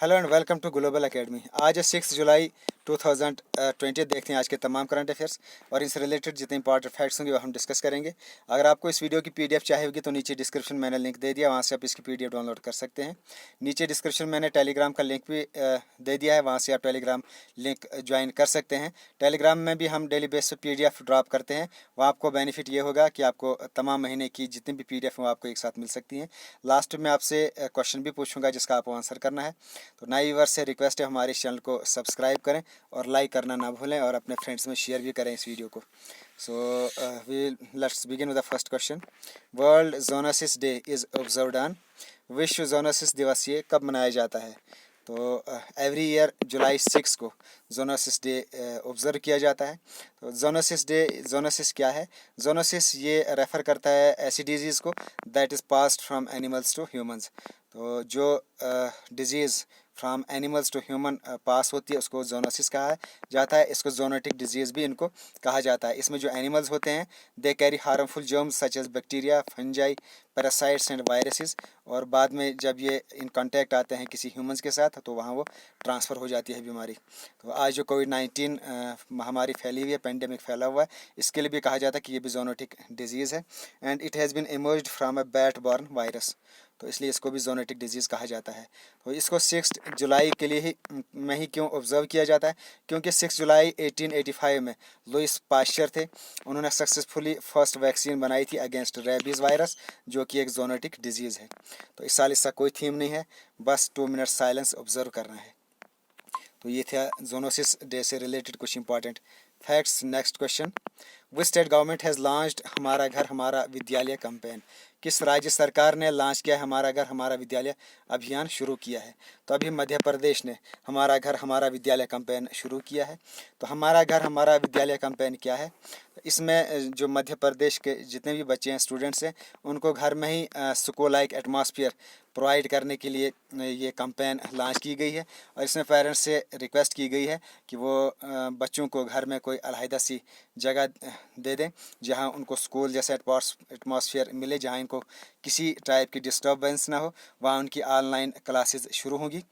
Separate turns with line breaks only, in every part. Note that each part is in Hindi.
Hello and welcome to global academy. आज है 6 जुलाई 2020। देखते हैं आज के तमाम करंट अफेयर्स और इनसे रिलेटेड जितने इंपॉर्टेंट फैक्ट्स होंगे वो हम डिस्कस करेंगे। अगर आपको इस वीडियो की पीडीएफ चाहिए होगी तो नीचे डिस्क्रिप्शन मैंने लिंक दे दिया, वहाँ से आप इसकी पीडीएफ डाउनलोड कर सकते हैं। नीचे डिस्क्रिप्शन मैंने टेलीग्राम का लिंक भी दे दिया है, वहाँ से आप टेलीग्राम लिंक ज्वाइन कर सकते हैं। टेलीग्राम में भी हम डेली बेस पर पीडीएफ ड्रॉप करते हैं। वहाँ आपको बेनिफिट ये होगा कि आपको तमाम महीने की जितनी भी पीडीएफ हैं वो आपको एक साथ मिल सकती हैं। लास्ट में आपसे क्वेश्चन भी पूछूंगा जिसका आपको आंसर करना है। तो नए व्यूअर्स से रिक्वेस्ट है हमारे चैनल को सब्सक्राइब करें और लाइक करना ना भूलें और अपने फ्रेंड्स में शेयर भी करें इस वीडियो को। So let's begin with the first question. World zoonosis day is observed on. विश्व जोनोसिस दिवस ये कब मनाया जाता है? तो एवरी ईयर जुलाई 6 को जोनोसिस डे ऑब्ज़र्व किया जाता है। तो जोनोसिस क्या है? जोनोसिस ये रेफ़र करता है ऐसी डिजीज़ को that is passed from animals to humans. तो जो disease from animals to human pass होती है उसको जोनोसिस कहा जाता है। इसको जोनोटिक डिजीज़ भी इनको कहा जाता है। इसमें जो एनिमल्स होते हैं they carry harmful germs such as bacteria, fungi, parasites and viruses, और बाद में जब ये इन कांटेक्ट आते हैं किसी ह्यूमंस के साथ तो वहाँ वो ट्रांसफ़र हो जाती है बीमारी। तो आज जो कोविड-19 महामारी फैली हुई है, पेंडेमिक फैला हुआ है, इसके लिए भी कहा जाता है कि ये भी जोनोटिक डिजीज़ है and it has been emerged from a bat borne virus. तो इसलिए इसको भी जोनोटिक डिजीज़ कहा जाता है। तो इसको 6 जुलाई के लिए ही में ही क्यों ऑब्ज़र्व किया जाता है? क्योंकि 6 जुलाई 1885 में लुइस पाश्चर थे, उन्होंने सक्सेसफुली फर्स्ट वैक्सीन बनाई थी अगेंस्ट रेबीज़ वायरस जो कि एक जोनोटिक डिजीज़ है। तो इस साल इसका कोई थीम नहीं है, बस 2 मिनट साइलेंस ऑब्ज़र्व करना है। तो ये था जोनोसिस डे से रिलेटेड कुछ important facts. Next question. Which state government has launched हमारा घर हमारा विद्यालय कैंपेन? किस राज्य सरकार ने लॉन्च किया है हमारा घर हमारा विद्यालय अभियान शुरू किया है? तो अभी मध्य प्रदेश ने हमारा घर हमारा विद्यालय कैंपेन शुरू किया है। तो हमारा घर हमारा विद्यालय कैंपेन क्या है? इसमें जो मध्य प्रदेश के जितने भी बच्चे हैं, स्टूडेंट्स हैं, उनको घर में ही स्कूल लाइक एटमॉस्फेयर प्रोवाइड करने के लिए ये कैंपेन लॉन्च की गई है। और इसमें पेरेंट्स से रिक्वेस्ट की गई है कि वो बच्चों को घर में कोई अलहदा सी जगह दे दें जहां उनको स्कूल जैसा एटमॉस्फेयर मिले, जहां इनको किसी टाइप की डिस्टर्बेंस ना हो। वहाँ उनकी ऑनलाइन क्लासेस शुरू होंगी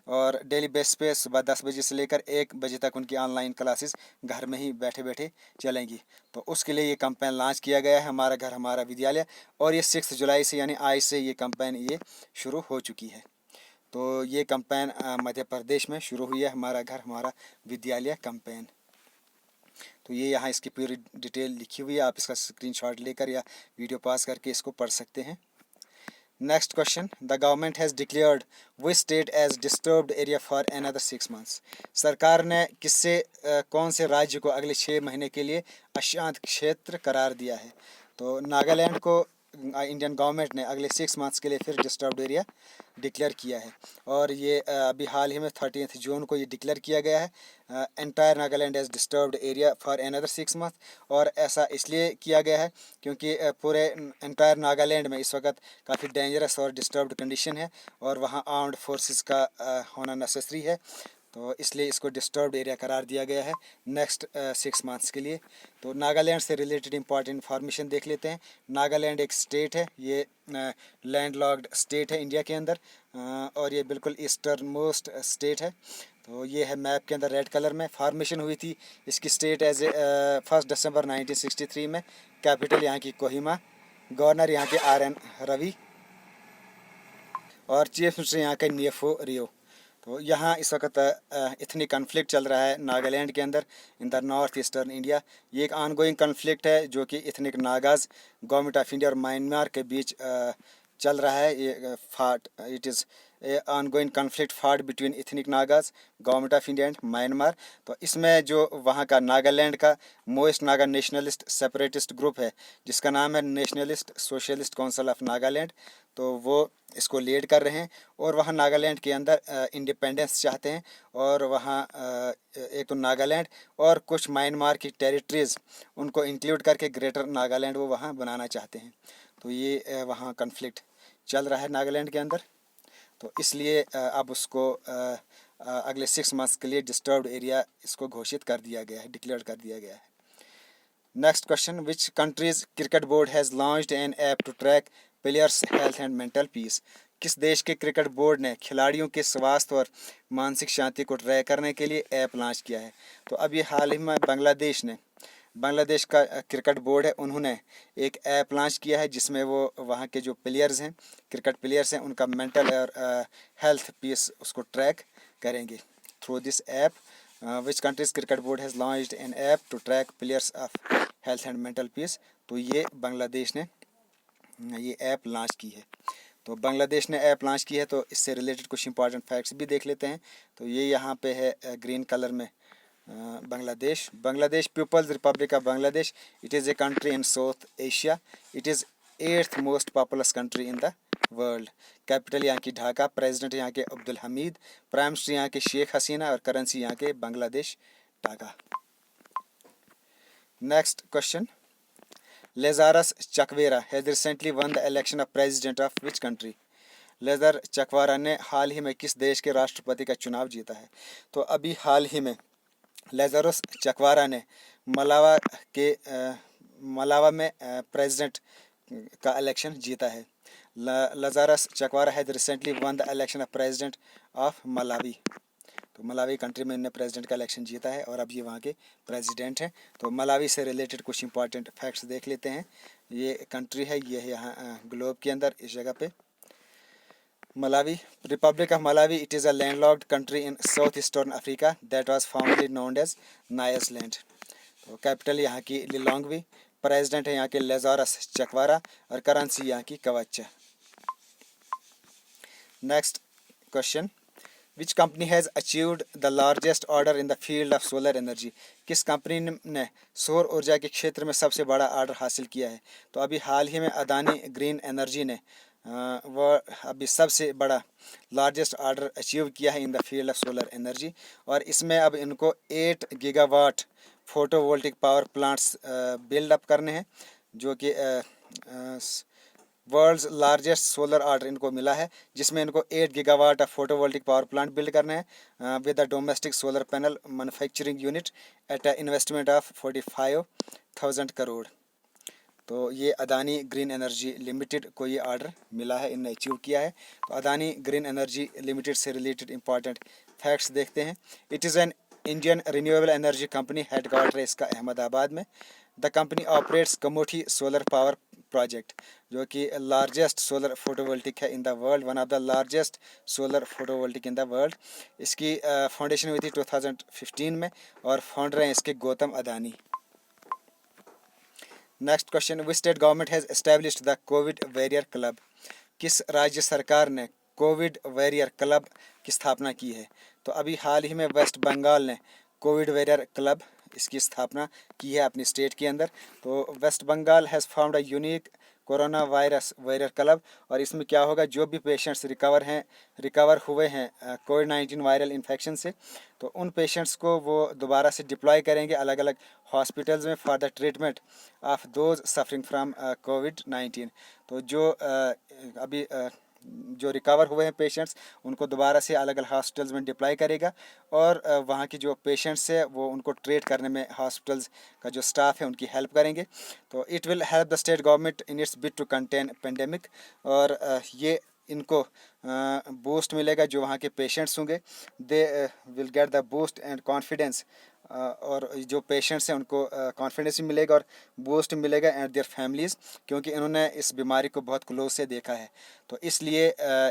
और डेली बेस पे सुबह 10 बजे से लेकर 1 बजे तक उनकी ऑनलाइन क्लासेस घर में ही बैठे बैठे चलेंगी। तो उसके लिए ये कैंपेन लॉन्च किया गया है, हमारा घर हमारा विद्यालय, और ये 6 जुलाई से यानी आज से ये कैंपेन ये शुरू हो चुकी है। तो ये कैंपेन मध्य प्रदेश में शुरू हुई है, हमारा घर हमारा विद्यालय कैंपेन। तो ये यहाँ इसकी पूरी डिटेल लिखी हुई है, आप इसका स्क्रीनशॉट लेकर या वीडियो पॉज करके इसको पढ़ सकते हैं। Next question. The government has declared which state as disturbed area for another 6 months? सरकार ने कौन से राज्य को अगले 6 महीने के लिए अशांत क्षेत्र करार दिया है? तो नागालैंड को इंडियन गवर्नमेंट ने अगले 6 मंथ्स के लिए फिर डिस्टर्ब्ड एरिया डिक्लेयर किया है। और ये अभी हाल ही में 30 जून को ये डिक्लेयर किया गया है entire Nagaland as disturbed area for another 6 month. और ऐसा इसलिए किया गया है क्योंकि पूरे एंटायर नागालैंड में इस वक्त काफ़ी डेंजरस और डिस्टर्ब्ड कंडीशन है और वहाँ आर्म्ड फोर्सेस का होना नेसेसरी है। तो इसलिए इसको डिस्टर्ब्ड एरिया करार दिया गया है नेक्स्ट 6 मंथ्स के लिए। तो नागालैंड से रिलेटेड इंपॉर्टेंट इन्फॉर्मेशन देख लेते हैं। नागालैंड एक स्टेट है, ये लैंडलॉक्ड स्टेट है इंडिया के अंदर और ये बिल्कुल ईस्टर्न मोस्ट स्टेट है। तो ये है मैप के अंदर रेड कलर में। फॉर्मेशन हुई थी इसकी स्टेट एज 1 दिसंबर 1963 में। कैपिटल यहाँ की कोहिमा, गवर्नर यहाँ के RN रवि और चीफ मिनिस्टर यहाँ के नियफो रियो। तो यहाँ इस वक्त इथनिक कन्फ्लिक्ट चल रहा है नागालैंड के अंदर in the north eastern India. ये एक ऑनगोइंग कन्फ्लिक्ट है जो कि ethnic Nagas government of India और म्यांमार के बीच चल रहा है। ये इट इज़ ऑनगोइंग कन्फ्लिक्ट फाट between ethnic Nagas government of India and Myanmar. तो इसमें जो वहाँ का नागालैंड का most Naga nationalist separatist group है जिसका नाम है nationalist socialist council of Nagaland, तो वो इसको लीड कर रहे हैं और वहाँ नागालैंड के अंदर इंडिपेंडेंस चाहते हैं। और वहाँ एक तो नागालैंड और कुछ म्यांमार की टेरिटरीज़ उनको इंक्लूड करके ग्रेटर नागालैंड वो वहाँ बनाना चाहते हैं। तो ये वहाँ कन्फ्लिक्ट चल रहा है नागालैंड के अंदर। तो इसलिए अब उसको अगले 6 मंथ्स के लिए डिस्टर्ब्ड एरिया इसको घोषित कर दिया गया है, डिक्लेयर कर दिया गया है। Next question. Which country's cricket board has launched an app to track players health and mental peace? किस देश के क्रिकेट बोर्ड ने खिलाड़ियों के स्वास्थ्य और मानसिक शांति को ट्रैक करने के लिए ऐप लॉन्च किया है? तो अभी हाल ही में बांग्लादेश का क्रिकेट बोर्ड है, उन्होंने एक ऐप लॉन्च किया है जिसमें वो वहाँ के जो प्लेयर्स हैं, क्रिकेट प्लेयर्स हैं, उनका मेंटल और हेल्थ पीस उसको ट्रैक करेंगे through this app. Which country's cricket board has launched an app to track players of health and mental peace? तो ये बांग्लादेश ने ये ऐप लॉन्च की है. तो बांग्लादेश ने ऐप लॉन्च की है, तो इससे रिलेटेड कुछ इंपॉर्टेंट फैक्ट्स भी देख लेते हैं. तो ये यहाँ पे है ग्रीन कलर में Bangladesh people's republic of Bangladesh. It is a country in south Asia. It is 8th most populous country in the world. Capital यहाँ की ढाका, प्रेसिडेंट यहाँ के अब्दुल हमीद, प्राइम मिनिस्टर यहाँ के शेख हसीना और करेंसी यहाँ के बांग्लादेश टाका. Next question. Lazarus Chakwera has recently won the election of president of which country? Lazarus Chakwera ने हाल ही में किस देश के राष्ट्रपति का चुनाव जीता है? तो अभी हाल ही में लेजरस चकवारा ने मलावा में प्रेसिडेंट का इलेक्शन जीता है. Lazarus Chakwera has recently won the election of president of Malawi. तो मलावी कंट्री में इन्होंने प्रेसिडेंट का इलेक्शन जीता है और अब ये वहाँ के प्रेसिडेंट हैं. तो मलावी से रिलेटेड कुछ इंपॉर्टेंट फैक्ट्स देख लेते हैं. ये कंट्री है, ये है यहाँ ग्लोब के अंदर इस जगह पे Malawi. Republic of Malawi. It is a landlocked country in south eastern Africa that was formerly known as Nyasaland. तो कैपिटल यहाँ की लिलोंगवी, प्रेसिडेंट है यहाँ के लेजारस चकवारा और करेंसी यहाँ की कवच. Next question. Which company has achieved the largest order in the field of solar energy? किस कंपनी ने सौर ऊर्जा के क्षेत्र में सबसे बड़ा ऑर्डर हासिल किया है? तो अभी हाल ही में अदानी ग्रीन एनर्जी ने वह अभी सबसे बड़ा लार्जेस्ट ऑर्डर अचीव किया है in the field of solar energy. और इसमें अब इनको 8 gigawatt photovoltaic power plants build up करने हैं, जो कि वर्ल्ड्स लार्जेस्ट सोलर ऑर्डर इनको मिला है, जिसमें इनको 8 gigawatt of photovoltaic power plant build करना है with a domestic solar panel manufacturing unit at a investment of 45,000 crore. तो ये अदानी ग्रीन एनर्जी लिमिटेड को ये ऑर्डर मिला है, इन्हें अचीव किया है. तो अदानी ग्रीन एनर्जी लिमिटेड से रिलेटेड इंपॉर्टेंट फैक्ट्स देखते हैं. It is an Indian renewable energy company. Headquarter है इसका अहमदाबाद में. The company operates Kamuthi solar power project, जो कि लार्जेस्ट सोलर फोटोवोल्टिक है in the world, one of the largest solar photovoltaic in the world. इसकी फाउंडेशन हुई थी 2015 में और फाउंडर हैं इसके Gautam Adani. Next question. Which state government has established the Covid warrior club? किस राज्य सरकार ने कोविड वॉरियर क्लब की स्थापना की है? तो अभी हाल ही में वेस्ट बंगाल ने कोविड वॉरियर क्लब इसकी स्थापना की है अपनी स्टेट के अंदर. तो West Bengal has found a unique corona virus warrior club. और इसमें क्या होगा, जो भी पेशेंट्स रिकवर हुए हैं कोविड-19 वायरल इन्फेक्शन से, तो उन पेशेंट्स को वो दोबारा से डिप्लॉय करेंगे अलग अलग हॉस्पिटल्स में for the treatment of those suffering from कोविड-19. तो जो अभी जो रिकवर हुए हैं पेशेंट्स, उनको दोबारा से अलग अलग हॉस्पिटल्स में डिप्लॉय करेगा और वहाँ की जो पेशेंट्स है वो उनको ट्रीट करने में हॉस्पिटल्स का जो स्टाफ है उनकी हेल्प करेंगे. तो it will help the state government in its bid to contain pandemic. और ये इनको बूस्ट मिलेगा, जो वहाँ के पेशेंट्स होंगे they will get the boost and confidence. और जो पेशेंट्स हैं उनको कॉन्फिडेंस भी मिलेगा और बूस्ट मिलेगा एंड देयर फैमिलीज़, क्योंकि इन्होंने इस बीमारी को बहुत क्लोज से देखा है. तो इसलिए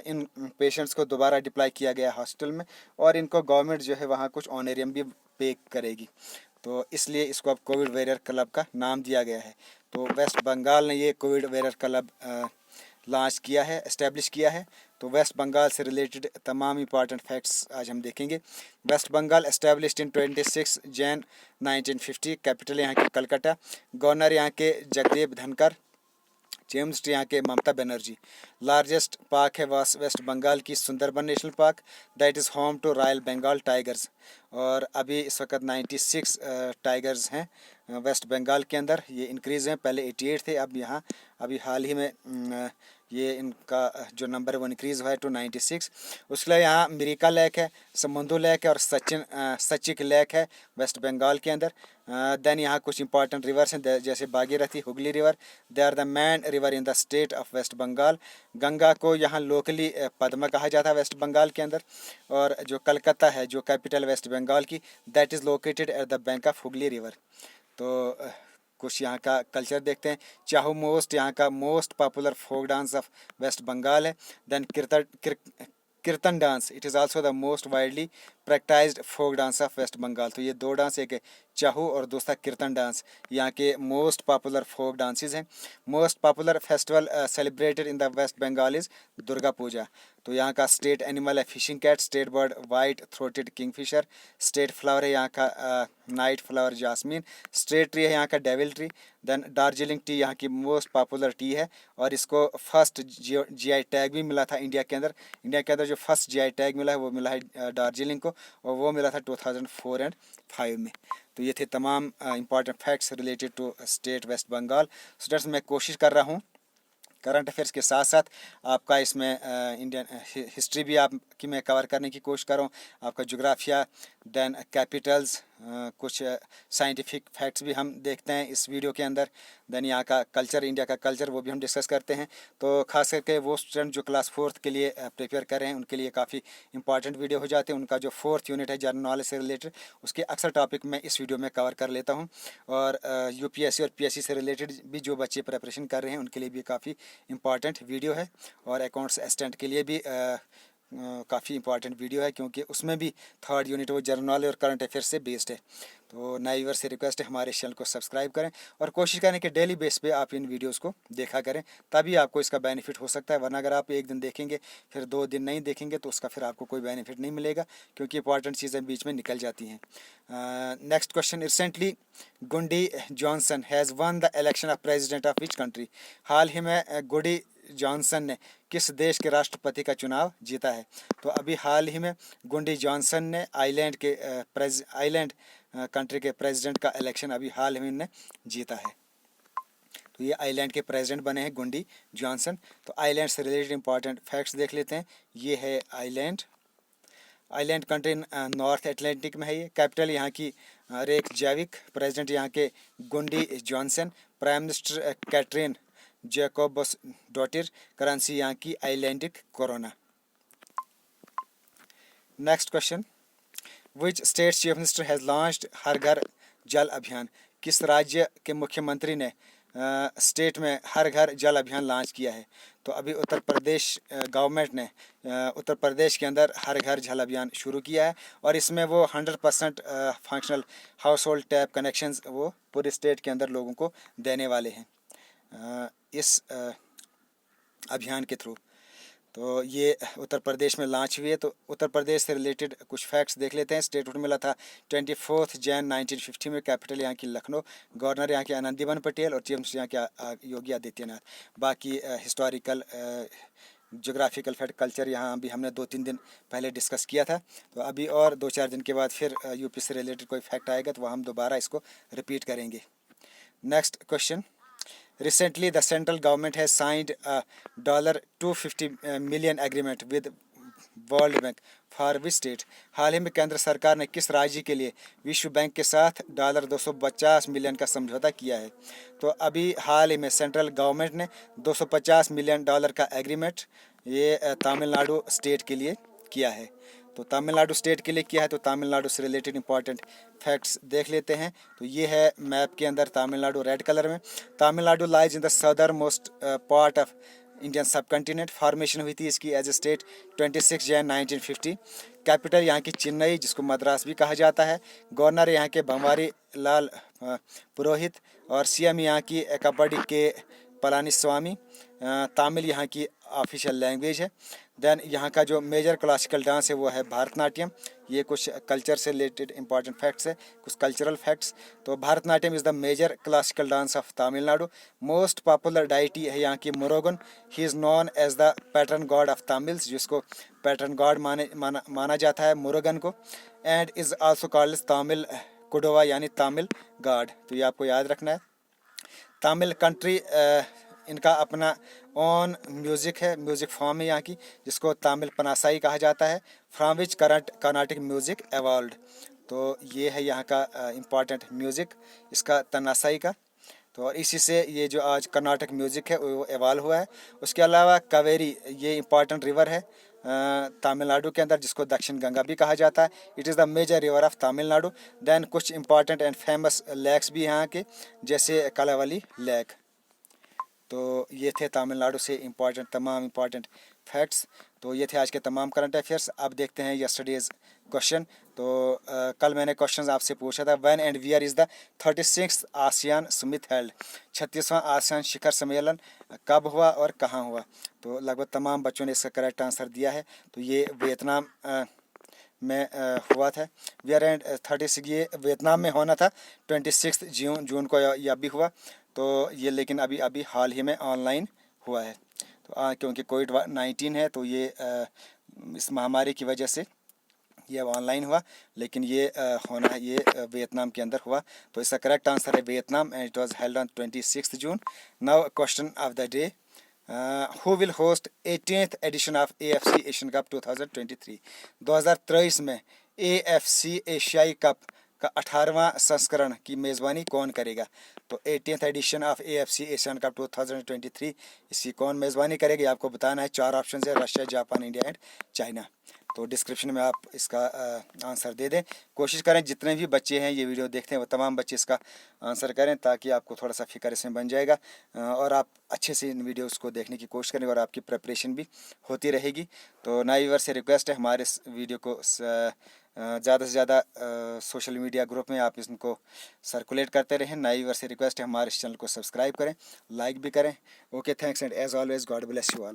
इन पेशेंट्स को दोबारा डिप्लॉय किया गया हॉस्पिटल में और इनको गवर्नमेंट जो है वहाँ कुछ ऑनरेरियम भी पे करेगी. तो इसलिए इसको अब कोविड वॉरियर क्लब का नाम दिया गया है. तो वेस्ट बंगाल ने ये कोविड वॉरियर क्लब लॉन्च किया है, एस्टेब्लिश किया है. तो वेस्ट बंगाल से रिलेटेड तमाम इंपॉर्टेंट फैक्ट्स आज हम देखेंगे. West Bengal established in 26 Jan 1950. Capital यहाँ की कलकत्ता. गवर्नर यहाँ के जगदेव धनकर. चीफ मिनिस्टर यहाँ के ममता बनर्जी. लार्जेस्ट पार्क है वेस्ट बंगाल की Sundarban national park, that is home to royal Bengal tigers. और अभी इस वक्त 96 टाइगर्स हैं वेस्ट बंगाल के अंदर. ये इंक्रीज़ हैं, पहले 88 थे, अब यहाँ अभी हाल ही में ये इनका जो नंबर है वो इंक्रीज़ हुआ है टू 96। उसके लिए यहाँ मिरिका लेक है, समुंदू लेक है और सचिक लेक है वेस्ट बंगाल के अंदर। देन यहाँ कुछ इंपॉर्टेंट रिवर्स हैं जैसे Bhagirathi, Hooghly river, they are the main river in the state of waste Bengal. Ganga को यहाँ लोकली पद्मा कहा जाता है वेस्ट बंगाल के अंदर। और जो कलकत्ता है, जो कैपिटल वेस्ट बंगाल की, that is located at the bank of Hooghly river. तो कुछ यहाँ का कल्चर देखते हैं। चाहू मोस्ट यहाँ का most popular folk dance of waste Bengal है। Then kirtan dance, it is also the most widely practised folk dance of waste Bengal. तो ये दो डांस, एक है चाहू और दूसरा कीर्तन डांस, यहाँ के मोस्ट पॉपुलर फोक डांसेस हैं। Most popular festival celebrated in the West Bengal is Durga Puja. तो यहाँ का स्टेट एनिमल है fishing cat, state bird white throated kingfisher, state flower है यहाँ का night flower jasmine, state tree है यहाँ का devil tree. Then Darjeeling tea यहाँ की मोस्ट पॉपुलर टी है और इसको फर्स्ट जीआई टैग भी मिला था इंडिया के अंदर। इंडिया के अंदर जो फर्स्ट जीआई टैग मिला है वो मिला है दार्जिलिंग को, और वो मिला था 2004 एंड 5 में। तो ये थे तमाम important facts related to state West Bengal. Students, मैं कोशिश कर रहा हूँ करंट अफेयर्स के साथ साथ आपका इसमें इंडियन हिस्ट्री भी आपकी मैं कवर करने की कोशिश कर रहा हूँ, आपका जोग्राफिया, देन कैपिटल्स, कुछ साइंटिफिक फैक्ट्स भी हम देखते हैं इस वीडियो के अंदर। देन यहाँ का कल्चर, इंडिया का कल्चर, वो भी हम डिस्कस करते हैं। तो खास करके वो स्टूडेंट जो क्लास 4th के लिए प्रिपेयर कर रहे हैं उनके लिए काफ़ी इंपॉर्टेंट वीडियो हो जाते हैं। उनका जो 4th यूनिट है जनरल नॉलेज से रिलेटेड, उसके अक्सर टॉपिक मैं इस वीडियो में कवर कर लेता हूँ। और यूपीएससी और पीएससी से रिलेटेड भी जो बच्चे प्रिपरेशन कर रहे हैं उनके लिए भी काफ़ी इंपॉर्टेंट वीडियो है। और अकाउंट्स असिस्टेंट के लिए भी काफ़ी इंपॉर्टेंट वीडियो है, क्योंकि उसमें भी 3rd यूनिट वो जनरल नॉलेज और करंट अफेयर से बेस्ड है। तो नए व्यूअर से रिक्वेस्ट है हमारे चैनल को सब्सक्राइब करें और कोशिश करें कि डेली बेस पे आप इन वीडियोस को देखा करें, तभी आपको इसका बेनिफिट हो सकता है। वरना अगर आप एक दिन देखेंगे फिर 2 दिन नहीं देखेंगे तो उसका फिर आपको कोई बेनिफिट नहीं मिलेगा, क्योंकि इंपॉर्टेंट चीज़ें बीच में निकल जाती हैं। नेक्स्ट क्वेश्चन, रिसेंटली गुंडी Johannesson has won the election of president of which country. हाल ही में गुंडी जॉनसन ने किस देश के राष्ट्रपति का चुनाव जीता है। तो अभी हाल ही में गुंडी जॉनसन ने आइलैंड कंट्री के प्रेसिडेंट का इलेक्शन अभी हाल में इनने जीता है। तो ये आइलैंड के प्रेसिडेंट बने हैं गुंडी जॉनसन। तो आइलैंड से रिलेटेड इंपॉर्टेंट फैक्ट्स देख लेते हैं। ये है आइलैंड कंट्री नॉर्थ अटलांटिक में है। ये कैपिटल यहाँ की रेकजाविक, प्रेसिडेंट यहाँ के गुंडी Johannesson, prime minister Katrin Jakobsdottir, currency यहाँ की Icelandic krona. Next question, which state chief minister has launched Har Ghar Jal अभियान। किस राज्य के मुख्यमंत्री ने स्टेट में हर घर जल अभियान लॉन्च किया है। तो अभी उत्तर प्रदेश गवर्नमेंट ने उत्तर प्रदेश के अंदर हर घर जल अभियान शुरू किया है, और इसमें वो 100% functional house hold tap connections वो पूरे स्टेट के अंदर लोगों को देने वाले हैं इस अभियान के थ्रू। तो ये उत्तर प्रदेश में लॉन्च हुई है। तो उत्तर प्रदेश से रिलेटेड कुछ फैक्ट्स देख लेते हैं। स्टेटहुड मिला था 24 जैन 1950 में। कैपिटल यहाँ की लखनऊ, गवर्नर यहाँ के आनंदीबेन पटेल और चीफ मिनिस्टर यहाँ के योगी आदित्यनाथ। बाकी हिस्टोरिकल जोग्राफिकल फैक्ट, कल्चर यहाँ भी हमने 2-3 दिन पहले डिस्कस किया था। तो अभी और 2-4 दिन के बाद फिर यूपी से रिलेटेड कोई फैक्ट आएगा तो वह हम दोबारा इसको रिपीट करेंगे। Next question, recently the central government has signed a $250 million agreement with world bank for which state. हाल ही में केंद्र सरकार ने किस राज्य के लिए विश्व बैंक के साथ $250 मिलियन का समझौता किया है। तो अभी हाल ही में सेंट्रल गवर्नमेंट ने $250 मिलियन का एग्रीमेंट ये तमिलनाडु स्टेट के लिए किया है। तो तमिलनाडु स्टेट के लिए किया है। तो तमिलनाडु से रिलेटेड इंपॉर्टेंट फैक्ट्स देख लेते हैं। तो ये है मैप के अंदर तमिलनाडु रेड कलर में। Tamil Nadu lies in the southernmost part of Indian subcontinent. Formation हुई थी इसकी as a state 26 Jan 1950। Capital यहाँ की चेन्नई, जिसको मद्रास भी कहा जाता है। गवर्नर यहाँ के बनवारी लाल पुरोहित और सीएम यहाँ की कबड्डी के पलानीस्वामी। तमिल यहाँ की ऑफिशियल लैंग्वेज है। देन यहाँ का जो मेजर क्लासिकल डांस है वो है भरतनाट्यम। ये कुछ कल्चर से रिलेटेड इंपॉर्टेंट फैक्ट्स है, कुछ कल्चरल फैक्ट्स। तो Bharatanatyam is the major classical dance of Tamil Nadu. Most popular deity है यहाँ की Murugan. He is known as the patron god of Tamils, जिसको पैटर्न गॉड माना जाता है मुरुगन को। And is also called Tamil Kadavul यानी तमिल गॉड। तो ये आपको याद रखना है। तमिल कंट्री इनका अपना ऑन म्यूज़िक है, म्यूज़िक फॉर्म है यहाँ की, जिसको तमिल पनासाई कहा जाता है, from which current Carnatic music evolved. तो ये है यहाँ का इम्पॉर्टेंट म्यूज़िक, इसका तनासाई का। तो और इसी से ये जो आज कर्नाटक म्यूज़िक है वो एवॉल्व हुआ है। उसके अलावा कावेरी, ये इम्पॉर्टेंट रिवर है तमिलनाडु के अंदर, जिसको दक्षिण गंगा भी कहा जाता है। It is the major river of Tamil Nadu. Then कुछ इंपॉर्टेंट एंड फेमस लेक्स भी यहाँ के, जैसे कलावली लेक। तो ये थे तमिलनाडु से तमाम इम्पॉर्टेंट फैक्ट्स। तो ये थे आज के तमाम करंट अफेयर्स। अब देखते हैं यस्टरडेज क्वेश्चन। तो कल मैंने क्वेश्चन आपसे पूछा था, when and where is the 36th ASEAN summit held, 36वां आसियान शिखर सम्मेलन कब हुआ और कहाँ हुआ। तो लगभग तमाम बच्चों ने इसका करेक्ट आंसर दिया है। तो ये वियतनाम में हुआ था। वियर एंड 36, ये वियतनाम में होना था 26 जून को यह भी हुआ। तो ये लेकिन अभी अभी हाल ही में ऑनलाइन हुआ है। तो क्योंकि कोविड-19 है, तो ये इस महामारी की वजह से ये ऑनलाइन हुआ, लेकिन ये होना है, ये वियतनाम के अंदर हुआ। तो इसका करेक्ट आंसर है Vietnam, and it was held on 26 June. Now question of the day, who will host 18th edition of AFC Asian cup 2023। 2023 में AFC एशियाई कप का 18वां संस्करण की मेज़बानी कौन करेगा। तो 18th edition of AFC Asian cup 2023, इसकी कौन मेज़बानी करेगी आपको बताना है। 4 ऑप्शन है, Russia, Japan, India and China. तो डिस्क्रिप्शन में आप इसका आंसर दे दें। कोशिश करें जितने भी बच्चे हैं ये वीडियो देखते हैं वो तमाम बच्चे इसका आंसर करें, ताकि आपको थोड़ा सा फिक्र इसमें बन जाएगा, और आप अच्छे से इन वीडियोस को देखने की कोशिश करें और आपकी प्रिपरेशन भी होती रहेगी। तो नए व्यूअर से रिक्वेस्ट है, हमारे इस वीडियो को ज़्यादा से ज़्यादा सोशल मीडिया ग्रुप में आप इसको सर्कुलेट करते रहें। नए व्यूअर से रिक्वेस्ट है, हमारे इस चैनल को सब्सक्राइब करें, लाइक भी करें। Okay, thanks and as always God bless you all.